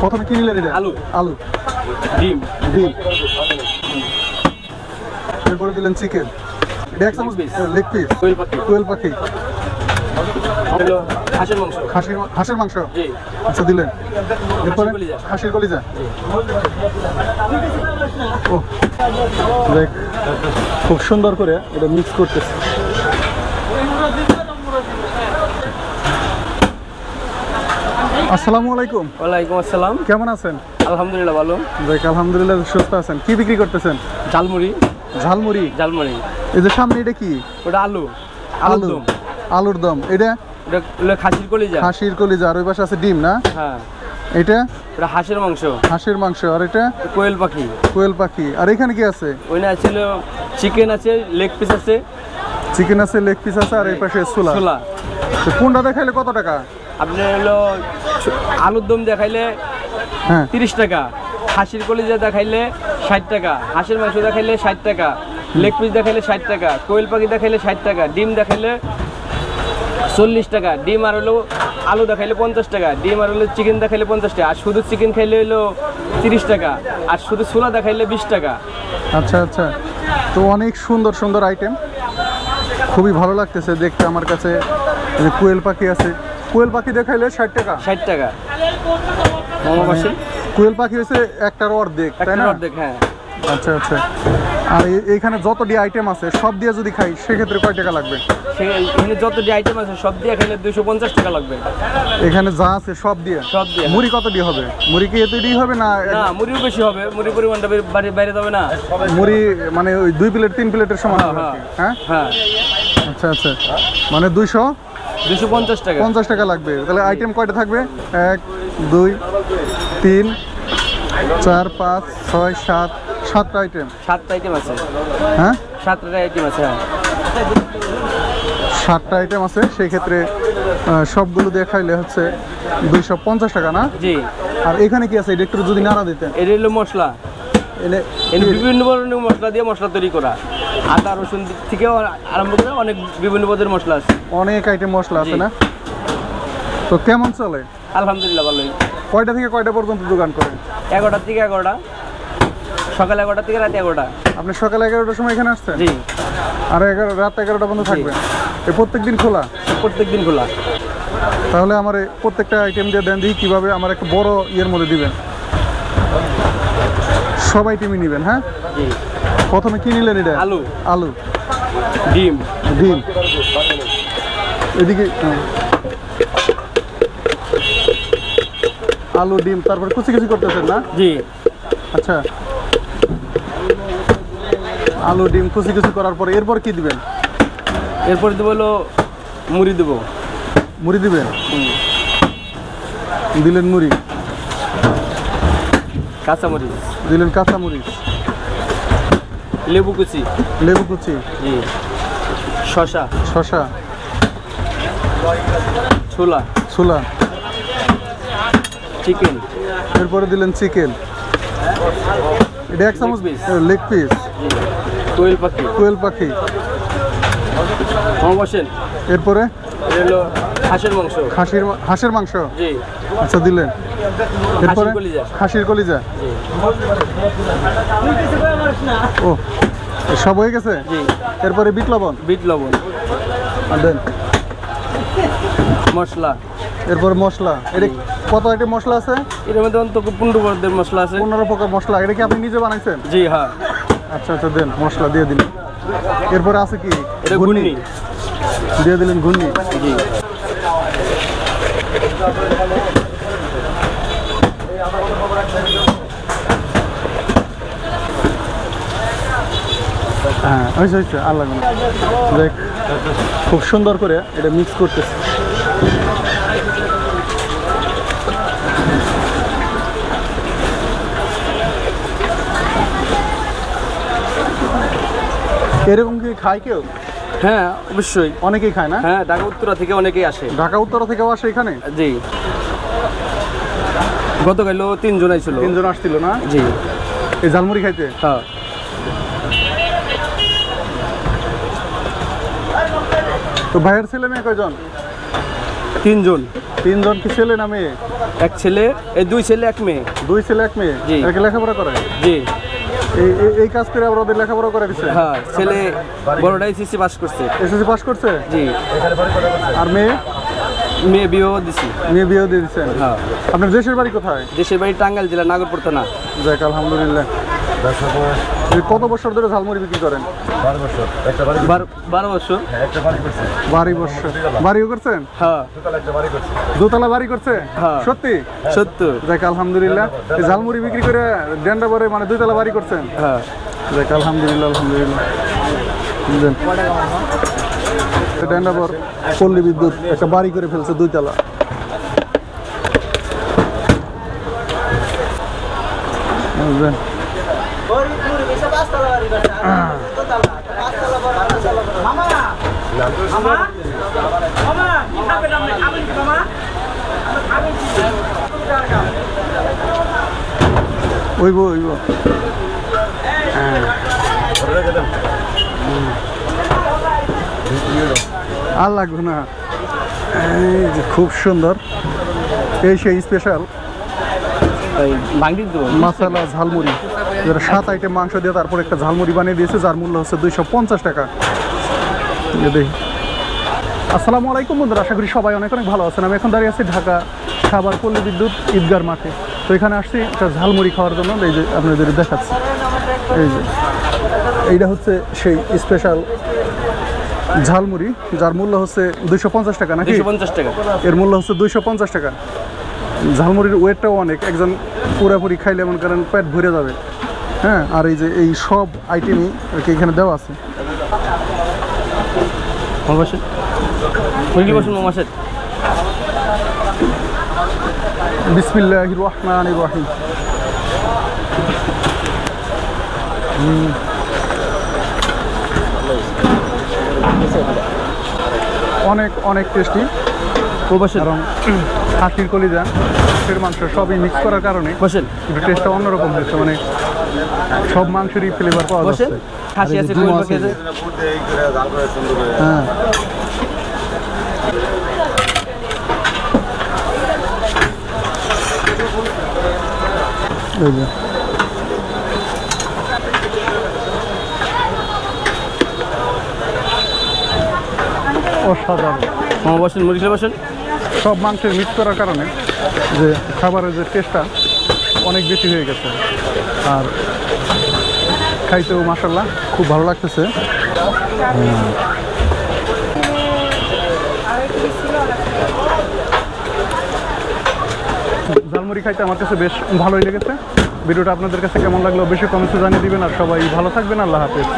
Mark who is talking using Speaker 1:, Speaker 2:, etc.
Speaker 1: প্রথমে কি নিলেন এটা?
Speaker 2: আলু।
Speaker 1: আলু,
Speaker 2: ডিম।
Speaker 1: ডিম, এরপরে দিলেন চিকেন। এটা এক চামচ লেগ পিস,
Speaker 2: কোয়েল পাখি।
Speaker 1: কোয়েল পাখি,
Speaker 2: হলো হাঁসের মাংস।
Speaker 1: হাঁসের মাংস।
Speaker 2: জি।
Speaker 1: আচ্ছা দিলেন। এরপরে
Speaker 2: কলিজা।
Speaker 1: হাঁসের কলিজা। ও দেখ, খুব সুন্দর করে এটা মিক্স করতেছে। আসসালামু আলাইকুম।
Speaker 2: ওয়ালাইকুম আসসালাম।
Speaker 1: কেমন আছেন?
Speaker 2: আলহামদুলিল্লাহ ভালো।
Speaker 1: দেখ আলহামদুলিল্লাহ সুস্থ আছেন। কি বিক্রি করতেছেন?
Speaker 2: ঝালমুড়ি।
Speaker 1: ঝালমুড়ি।
Speaker 2: ঝালমুড়ি।
Speaker 1: এই যে সামনে এটা কি?
Speaker 2: ওটা আলু।
Speaker 1: আলু,
Speaker 2: দম।
Speaker 1: আলুর দম। এটা
Speaker 2: ওটা হলো খাসির কলিজা।
Speaker 1: হাঁসির কলিজা। আর ওই পাশে আছে ডিম না?
Speaker 2: হ্যাঁ।
Speaker 1: এটা
Speaker 2: ওটা হাঁসের মাংস।
Speaker 1: হাঁসের মাংস। আর এটা
Speaker 2: কোয়েল পাখি।
Speaker 1: কোয়েল পাখি। আর এখানে কি আছে?
Speaker 2: ওই না ছিল চিকেন আছে, লেগ পিস আছে।
Speaker 1: চিকেন আছে, লেগ পিস আছে, আর এই পাশে ছোলা।
Speaker 2: ছোলা।
Speaker 1: তো কোনটা দেখাইলে কত টাকা?
Speaker 2: আপনি হলো আলুর দম দেখাইলে
Speaker 1: হ্যাঁ
Speaker 2: 30 টাকা, হাঁসির কলিজা দেখাইলে 60 টাকা, হাঁসের মাংস দেখাইলে 60 টাকা, লেগ পিস দেখাইলে 60 টাকা, কোয়েল পাখি দেখাইলে 60 টাকা, ডিম দেখাইলে 40 টাকা, ডিম আর হলো আলু দেখাইলে 50 টাকা, ডিম আর হলো চিকেন দেখাইলে 50 টাকা, আর শুধু চিকেন খাইলে হলো 30 টাকা, আর শুধু ছোলা দেখাইলে 20 টাকা।
Speaker 1: আচ্ছা আচ্ছা। তো অনেক সুন্দর সুন্দর আইটেম, খুবই ভালো লাগতেছে দেখতে আমার কাছে। এই যে কোয়েল পাখি আছে, কোয়েল পাখি দেখাইলে 60 টাকা।
Speaker 2: 60 টাকা। মামা পাশে
Speaker 1: কোয়েল পাখি হচ্ছে একটার অর্ধেক, তাই না?
Speaker 2: অর্ধেক। হ্যাঁ।
Speaker 1: আচ্ছা আচ্ছা। আর এইখানে যতটি আইটেম আছে সব দিয়ে যদি খাই সেক্ষেত্রে কয় টাকা লাগবে?
Speaker 2: এখানে যত যে আইটেম আছে সব দিয়ে খাইলে 250 টাকা লাগবে।
Speaker 1: এখানে যা আছে সব দিয়ে?
Speaker 2: সব দিয়ে।
Speaker 1: মুড়ি কত দিয়ে হবে? মুড়ি কি এতই হবে না?
Speaker 2: না, মুড়িও বেশি হবে, মুড়ি পরিমাণটা বাইরে যাবে না।
Speaker 1: মুড়ি মানে ওই 2 প্লেট 3 প্লেটের সমান হবে? হ্যাঁ
Speaker 2: হ্যাঁ।
Speaker 1: আচ্ছা আচ্ছা। মানে
Speaker 2: 250 টাকা।
Speaker 1: 50 টাকা লাগবে। তাহলে আইটেম কয়টা থাকবে? 1 2 3 4 5 6 7 7টা আইটেম।
Speaker 2: 7টা আইটেম আছে।
Speaker 1: হ্যাঁ
Speaker 2: 7টা আইটেম আছে। হ্যাঁ
Speaker 1: 7টা আইটেম আছে। সেই ক্ষেত্রে সবগুলো দিয়ে খাইলে হচ্ছে 250 টাকা না?
Speaker 2: জি।
Speaker 1: আর এখানে কি আছে? এটা একটু যদি নাড়া দিতেন।
Speaker 2: এটা হলো মশলা। বিভিন্ন ধরনের মশলা দিয়ে মশলা তৈরি করা, আদা রসুন থেকে আরম্ভ করে অনেক বিভিন্ন পদের মশলা আছে।
Speaker 1: অনেক আইটেম মশলা আছে না? তো কেমন চলে?
Speaker 2: আলহামদুলিল্লাহ ভালোই।
Speaker 1: কয়টা থেকে কয়টা পর্যন্ত দোকান করেন?
Speaker 2: 11টা থেকে 11টা, সকাল 11টা থেকে রাত 11টা।
Speaker 1: আপনি সকাল 11টার সময় এখানে আসছেন?
Speaker 2: জি।
Speaker 1: আর রাত 11টা পর্যন্ত থাকবেন? এই প্রত্যেক দিন খোলা?
Speaker 2: প্রত্যেক দিন খোলা।
Speaker 1: তাহলে আমার প্রত্যেকটা আইটেম দিয়ে দেন দিই কীভাবে। আমার একটা বড় ইয়ের মধ্যে দিবেন, সব আইটেমই নেবেন। হ্যাঁ
Speaker 2: জি।
Speaker 1: প্রথমে কি নিলেন? এটা
Speaker 2: আলু।
Speaker 1: আলু,
Speaker 2: ডিম।
Speaker 1: ডিম, এদিকে আলু ডিম, তারপর কুচি কুচি করতেছেন না?
Speaker 2: জি।
Speaker 1: আচ্ছা, আলু ডিম কুচি কুচি করার পরে এরপর কি দিবেন?
Speaker 2: এরপর দেবো হলো মুড়ি দেবো।
Speaker 1: মুড়ি দিবেন? দিলেন মুড়ি,
Speaker 2: কাঁচামরিচ
Speaker 1: দিলেন কাঁচামরিচ,
Speaker 2: লেবু কুচি।
Speaker 1: লেবু কুচি।
Speaker 2: জি। শসা।
Speaker 1: শসা,
Speaker 2: ছোলা।
Speaker 1: ছোলা,
Speaker 2: চিকেন।
Speaker 1: এরপরে দিলেন চিকেন। এটা এক চামচ লেগ পিস।
Speaker 2: কোয়েল পাখি।
Speaker 1: কোয়েল পাখি।
Speaker 2: বসেন।
Speaker 1: এরপরে
Speaker 2: এটা হলো হাঁসের মাংস।
Speaker 1: হাঁসের মাংস।
Speaker 2: জি।
Speaker 1: আচ্ছা দিলেন। এরপরে হাঁসির কলিজা। ও সব হয়ে গেছে?
Speaker 2: জি।
Speaker 1: এরপরে বিট লবণ।
Speaker 2: বিট লবণ।
Speaker 1: দেন
Speaker 2: মশলা।
Speaker 1: এরপরে মশলা। এটা কত আইটেম মশলা আছে?
Speaker 2: এর মধ্যে অন্তত 15 প্রকারের মশলা আছে।
Speaker 1: 15 প্রকার মশলা। এটা কি আপনি নিজে বানাইছেন?
Speaker 2: জি হ্যাঁ।
Speaker 1: আচ্ছা আচ্ছা দেন, মশলা দিয়ে দিন। এরপরে আছে কি?
Speaker 2: এটা ঘুগনি
Speaker 1: দিয়ে দিলেন। ঘুগনি।
Speaker 2: জি।
Speaker 1: হ্যাঁ হয়েছে হয়েছে, আর লাগবে না। দেখ খুব সুন্দর করে এটা মিক্স করতেছে। এরকম কি খায় কেউ?
Speaker 2: হ্যাঁ অবশ্যই,
Speaker 1: অনেকেই খায় না?
Speaker 2: হ্যাঁ, ঢাকা উত্তরা থেকে অনেকেই আসে।
Speaker 1: ঢাকা উত্তরা থেকেও আসে এখানে?
Speaker 2: জি। গতকালও 3 জন আইছিল।
Speaker 1: 3 জন আসছিল না?
Speaker 2: জি।
Speaker 1: এই ঝালমুড়ি খাইতে?
Speaker 2: হ্যাঁ।
Speaker 1: তো ভাইয়ের ছেলে মেয়ে কয়জন?
Speaker 2: 3 জন।
Speaker 1: তিনজন কি ছেলে না মেয়ে?
Speaker 2: এক ছেলে, এই 2 ছেলে 1 মেয়ে।
Speaker 1: 2 ছেলে 1 মেয়ে?
Speaker 2: জি।
Speaker 1: একে লেখাপড়া করে?
Speaker 2: জি।
Speaker 1: এই কাজ করে আবার ওদের লেখাপড়া করে দিচ্ছে?
Speaker 2: হ্যাঁ, ছেলে বড়টা এসএসসি পাস করছে।
Speaker 1: এসএসসি পাস করছে?
Speaker 2: জি।
Speaker 1: আর মেয়ে?
Speaker 2: মেয়ে বিয়েও দিছি।
Speaker 1: মেয়ে বিয়েও দিয়ে দিচ্ছেন?
Speaker 2: হ্যাঁ।
Speaker 1: আপনার দেশের বাড়ি কোথায়?
Speaker 2: দেশের বাড়ি টাঙ্গাইল জেলা নাগরপুর থানা।
Speaker 1: যাক আলহামদুলিল্লাহ। কত বছর ধরে ঝালমুড়ি বিক্রি করেন?
Speaker 2: 12 বছর। 12 বছর।
Speaker 1: বাড়ি বছর বাড়িও করছেন?
Speaker 2: হ্যাঁ।
Speaker 1: দোতলা বাড়ি করছে?
Speaker 2: হ্যাঁ।
Speaker 1: সত্যি?
Speaker 2: সত্য।
Speaker 1: যাক আলহামদুলিল্লাহ। এই ঝালমুড়ি বিক্রি করে ডেন্ডা পরে মানে 2 তলা বাড়ি করছেন?
Speaker 2: হ্যাঁ।
Speaker 1: যাক আলহামদুলিল্লাহ আলহামদুলিল্লাহ। ডেন্ডাবর পল্লী বিদ্যুৎ একটা বাড়ি করে ফেলছে 2 তলা। বুঝলেন? ওইব আর লাগবে না। এই যে খুব সুন্দর, এই সেই স্পেশাল মাসালা ঝালমুড়ি, যেটা 7 আইটেম মাংস দিয়ে তারপর একটা ঝালমুড়ি বানিয়ে দিয়েছে, যার মূল্য হচ্ছে 250 টাকা। দেখি। আসসালামু আলাইকুম বন্ধুরা, আশা করি সবাই অনেক অনেক ভালো আছেন। আমি এখন দাঁড়িয়ে আছি ঢাকা সাভার পল্লী বিদ্যুৎ ঈদগার মাঠে। তো এখানে আসছি একটা ঝালমুড়ি খাওয়ার জন্য। এই যে আপনাদের দেখাচ্ছি, এই যে এইটা হচ্ছে সেই স্পেশাল ঝালমুড়ি, যার মূল্য হচ্ছে 250 টাকা। নাকি
Speaker 2: 250 টাকা?
Speaker 1: এর মূল্য হচ্ছে 250 টাকা। ঝালমুড়ির ওয়েটটাও অনেক, একজন পুরোপুরি খাইলে মনে করেন পেট ভরে যাবে। হ্যাঁ, আর এই যে এই সব আইটেমই এখানে দেওয়া আছে। বিসমিল্লাহির রহমানির রহিম। অনেক অনেক টেস্টি, কারণ হাতির কলিজা, হাঁসের মাংস সবই মিক্স করার কারণে একটু টেস্টটা অন্যরকম হয়েছে। মানে সব মাংসেরই ফ্লেভার পাওয়া যাচ্ছে। হ্যাঁ, এই যে অসাধারণ। সব মাংসের মিক্স করার কারণে যে খাবারের যে টেস্টটা অনেক বেশি হয়ে গেছে, আর খাইতেও মাশাআল্লাহ খুব ভালো লাগতেছে। ঝালমুড়ি খাইতে আমার কাছে বেশ ভালোই লেগেছে। ভিডিওটা আপনাদের কাছে কেমন লাগলো বেশি কমেন্টে জানিয়ে দিবেন, আর সবাই ভালো থাকবেন। আল্লাহ হাফেজ।